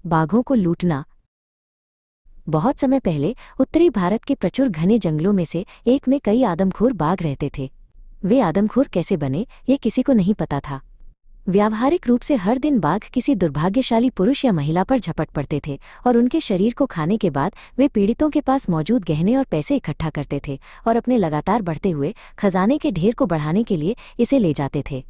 बाघों को लूटना। बहुत समय पहले उत्तरी भारत के प्रचुर घने जंगलों में से एक में कई आदमखोर बाघ रहते थे। वे आदमखोर कैसे बने, ये किसी को नहीं पता था। व्यावहारिक रूप से हर दिन बाघ किसी दुर्भाग्यशाली पुरुष या महिला पर झपट पड़ते थे और उनके शरीर को खाने के बाद वे पीड़ितों के पास मौजूद गहने और पैसे इकट्ठा करते थे और अपने लगातार बढ़ते हुए खजाने के ढेर को बढ़ाने के लिए इसे ले जाते थे।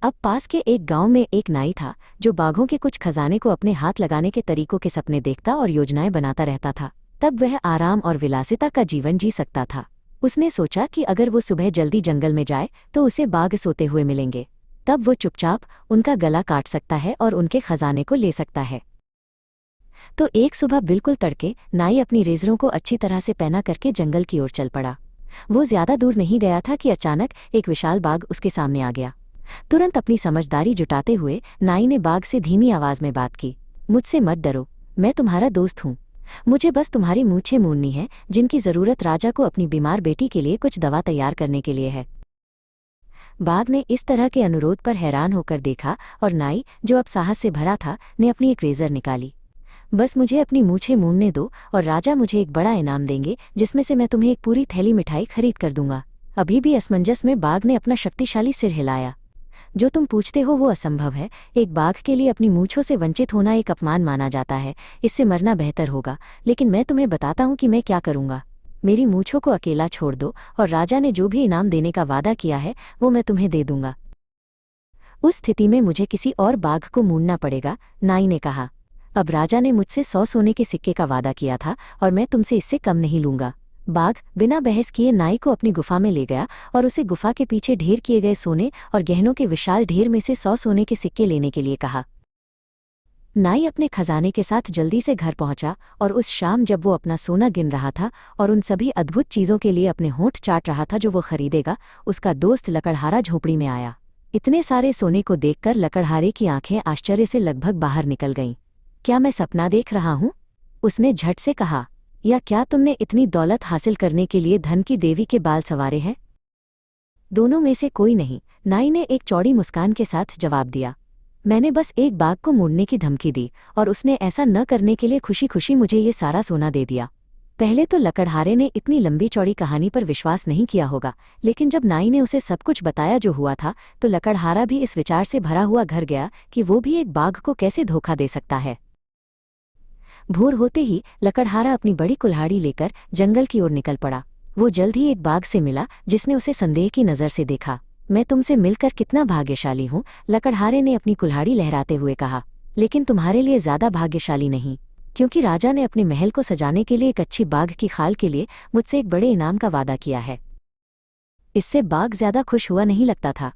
अब पास के एक गांव में एक नाई था जो बाघों के कुछ खजाने को अपने हाथ लगाने के तरीकों के सपने देखता और योजनाएं बनाता रहता था। तब वह आराम और विलासिता का जीवन जी सकता था। उसने सोचा कि अगर वो सुबह जल्दी जंगल में जाए तो उसे बाघ सोते हुए मिलेंगे। तब वो चुपचाप उनका गला काट सकता है और उनके खजाने को ले सकता है। तो एक सुबह बिल्कुल तड़के नाई अपनी रेजरों को अच्छी तरह से पहना करके जंगल की ओर चल पड़ा। वो ज्यादा दूर नहीं गया था कि अचानक एक विशाल बाघ उसके सामने आ गया। तुरंत अपनी समझदारी जुटाते हुए नाई ने बाघ से धीमी आवाज में बात की। मुझसे मत डरो, मैं तुम्हारा दोस्त हूँ। मुझे बस तुम्हारी मूंछें मूंदनी है जिनकी जरूरत राजा को अपनी बीमार बेटी के लिए कुछ दवा तैयार करने के लिए है। बाघ ने इस तरह के अनुरोध पर हैरान होकर देखा और नाई, जो अब साहस से भरा था, ने अपनी एक रेजर निकाली। बस मुझे अपनी मूंछें मूंदने दो और राजा मुझे एक बड़ा इनाम देंगे जिसमें से मैं तुम्हें एक पूरी थैली मिठाई खरीद कर दूंगा। अभी भी असमंजस में बाघ ने अपना शक्तिशाली सिर हिलाया। जो तुम पूछते हो वो असंभव है। एक बाघ के लिए अपनी मूंछों से वंचित होना एक अपमान माना जाता है। इससे मरना बेहतर होगा। लेकिन मैं तुम्हें बताता हूँ कि मैं क्या करूँगा। मेरी मूंछों को अकेला छोड़ दो और राजा ने जो भी इनाम देने का वादा किया है वो मैं तुम्हें दे दूंगा। उस स्थिति में मुझे किसी और बाघ को मूंदना पड़ेगा, नाई ने कहा। अब राजा ने मुझसे 100 सोने के सिक्के का वादा किया था और मैं तुमसे इससे कम नहीं लूंगा। बाघ बिना बहस किए नाई को अपनी गुफा में ले गया और उसे गुफा के पीछे ढेर किए गए सोने और गहनों के विशाल ढेर में से 100 सोने के सिक्के लेने के लिए कहा। नाई अपने खजाने के साथ जल्दी से घर पहुंचा और उस शाम जब वो अपना सोना गिन रहा था और उन सभी अद्भुत चीज़ों के लिए अपने होंठ चाट रहा था जो वो खरीदेगा, उसका दोस्त लकड़हारा झोपड़ी में आया। इतने सारे सोने को देखकर लकड़हारे की आंखें आश्चर्य से लगभग बाहर निकल गईं। क्या मैं सपना देख रहा हूँ? उसने झट से कहा। या क्या तुमने इतनी दौलत हासिल करने के लिए धन की देवी के बाल संवारे हैं? दोनों में से कोई नहीं, नाई ने एक चौड़ी मुस्कान के साथ जवाब दिया। मैंने बस एक बाघ को मूंदने की धमकी दी और उसने ऐसा न करने के लिए खुशी खुशी मुझे ये सारा सोना दे दिया। पहले तो लकड़हारे ने इतनी लंबी चौड़ी कहानी पर विश्वास नहीं किया होगा, लेकिन जब नाई ने उसे सब कुछ बताया जो हुआ था तो लकड़हारा भी इस विचार से भरा हुआ घर गया कि वो भी एक बाघ को कैसे धोखा दे सकता है। भोर होते ही लकड़हारा अपनी बड़ी कुल्हाड़ी लेकर जंगल की ओर निकल पड़ा। वो जल्द ही एक बाघ से मिला जिसने उसे संदेह की नज़र से देखा। मैं तुमसे मिलकर कितना भाग्यशाली हूँ, लकड़हारे ने अपनी कुल्हाड़ी लहराते हुए कहा। लेकिन तुम्हारे लिए ज़्यादा भाग्यशाली नहीं, क्योंकि राजा ने अपने महल को सजाने के लिए एक अच्छी बाघ की खाल के लिए मुझसे एक बड़े इनाम का वादा किया है। इससे बाघ ज़्यादा खुश हुआ नहीं लगता था।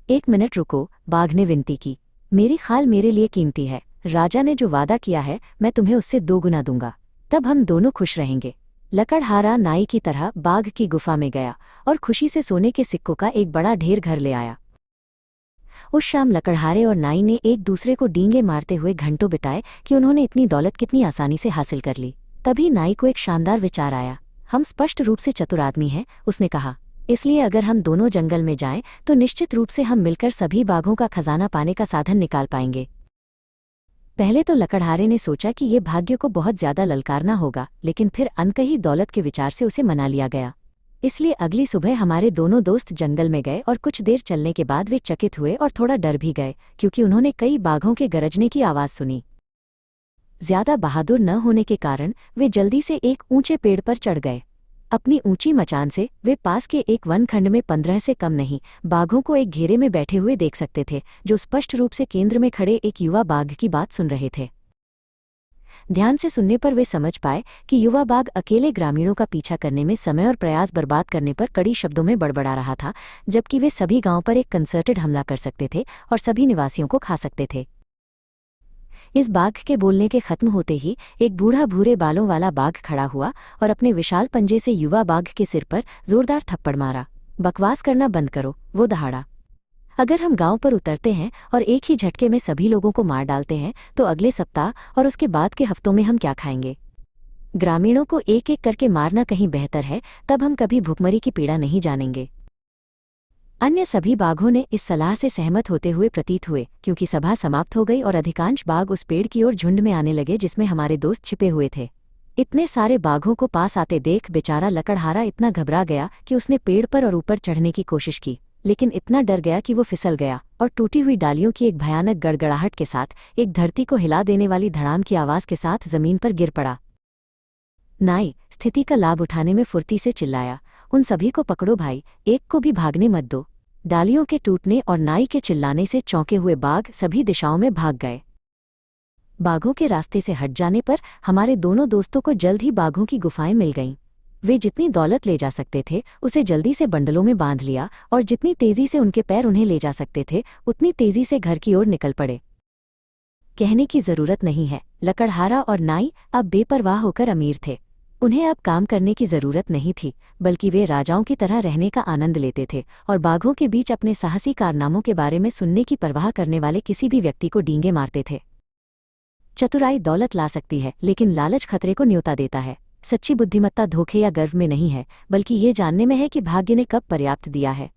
1 मिनट रुको, बाघ ने विनती की। मेरी खाल मेरे लिए कीमती है। राजा ने जो वादा किया है मैं तुम्हें उससे 2 गुना दूंगा, तब हम दोनों खुश रहेंगे। लकड़हारा नाई की तरह बाघ की गुफा में गया और खुशी से सोने के सिक्कों का एक बड़ा ढेर घर ले आया। उस शाम लकड़हारे और नाई ने एक दूसरे को डींगे मारते हुए घंटों बिताए कि उन्होंने इतनी दौलत कितनी आसानी से हासिल कर ली। तभी नाई को एक शानदार विचार आया। हम स्पष्ट रूप से चतुर आदमी हैं, उसने कहा। इसलिए अगर हम दोनों जंगल में जाएं तो निश्चित रूप से हम मिलकर सभी बाघों का खजाना पाने का साधन निकाल पाएंगे। पहले तो लकड़हारे ने सोचा कि ये भाग्य को बहुत ज्यादा ललकारना होगा, लेकिन फिर अनकही दौलत के विचार से उसे मना लिया गया। इसलिए अगली सुबह हमारे दोनों दोस्त जंगल में गए और कुछ देर चलने के बाद वे चकित हुए और थोड़ा डर भी गए, क्योंकि उन्होंने कई बाघों के गरजने की आवाज़ सुनी। ज्यादा बहादुर न होने के कारण वे जल्दी से एक ऊंचे पेड़ पर चढ़ गए। अपनी ऊंची मचान से वे पास के एक वनखंड में 15 से कम नहीं बाघों को एक घेरे में बैठे हुए देख सकते थे, जो स्पष्ट रूप से केंद्र में खड़े एक युवा बाघ की बात सुन रहे थे। ध्यान से सुनने पर वे समझ पाए कि युवा बाघ अकेले ग्रामीणों का पीछा करने में समय और प्रयास बर्बाद करने पर कड़ी शब्दों में बड़बड़ा रहा था, जबकि वे सभी गांव पर एक कंसर्टेड हमला कर सकते थे और सभी निवासियों को खा सकते थे। इस बाघ के बोलने के खत्म होते ही एक बूढ़ा भूरे बालों वाला बाघ खड़ा हुआ और अपने विशाल पंजे से युवा बाघ के सिर पर जोरदार थप्पड़ मारा। बकवास करना बंद करो, वो दहाड़ा। अगर हम गांव पर उतरते हैं और एक ही झटके में सभी लोगों को मार डालते हैं तो अगले सप्ताह और उसके बाद के हफ्तों में हम क्या खाएंगे? ग्रामीणों को एक एक करके मारना कहीं बेहतर है, तब हम कभी भूखमरी की पीड़ा नहीं जानेंगे। अन्य सभी बाघों ने इस सलाह से सहमत होते हुए प्रतीत हुए, क्योंकि सभा समाप्त हो गई और अधिकांश बाघ उस पेड़ की ओर झुंड में आने लगे जिसमें हमारे दोस्त छिपे हुए थे। इतने सारे बाघों को पास आते देख बेचारा लकड़हारा इतना घबरा गया कि उसने पेड़ पर और ऊपर चढ़ने की कोशिश की, लेकिन इतना डर गया कि वो फिसल गया और टूटी हुई डालियों की एक भयानक गड़गड़ाहट के साथ एक धरती को हिला देने वाली धड़ाम की आवाज़ के साथ जमीन पर गिर पड़ा। नाई स्थिति का लाभ उठाने में फुर्ती से चिल्लाया, उन सभी को पकड़ो भाई, एक को भी भागने मत दो। डालियों के टूटने और नाई के चिल्लाने से चौंके हुए बाघ सभी दिशाओं में भाग गए। बाघों के रास्ते से हट जाने पर हमारे दोनों दोस्तों को जल्द ही बाघों की गुफाएं मिल गईं। वे जितनी दौलत ले जा सकते थे उसे जल्दी से बंडलों में बांध लिया और जितनी तेजी से उनके पैर उन्हें ले जा सकते थे उतनी तेजी से घर की ओर निकल पड़े। कहने की जरूरत नहीं है, लकड़हारा और नाई अब बेपरवाह होकर अमीर थे। उन्हें अब काम करने की जरूरत नहीं थी, बल्कि वे राजाओं की तरह रहने का आनंद लेते थे और बाघों के बीच अपने साहसी कारनामों के बारे में सुनने की परवाह करने वाले किसी भी व्यक्ति को डींगे मारते थे। चतुराई दौलत ला सकती है, लेकिन लालच खतरे को न्योता देता है। सच्ची बुद्धिमत्ता धोखे या गर्व में नहीं है, बल्कि ये जानने में है कि भाग्य ने कब पर्याप्त दिया है।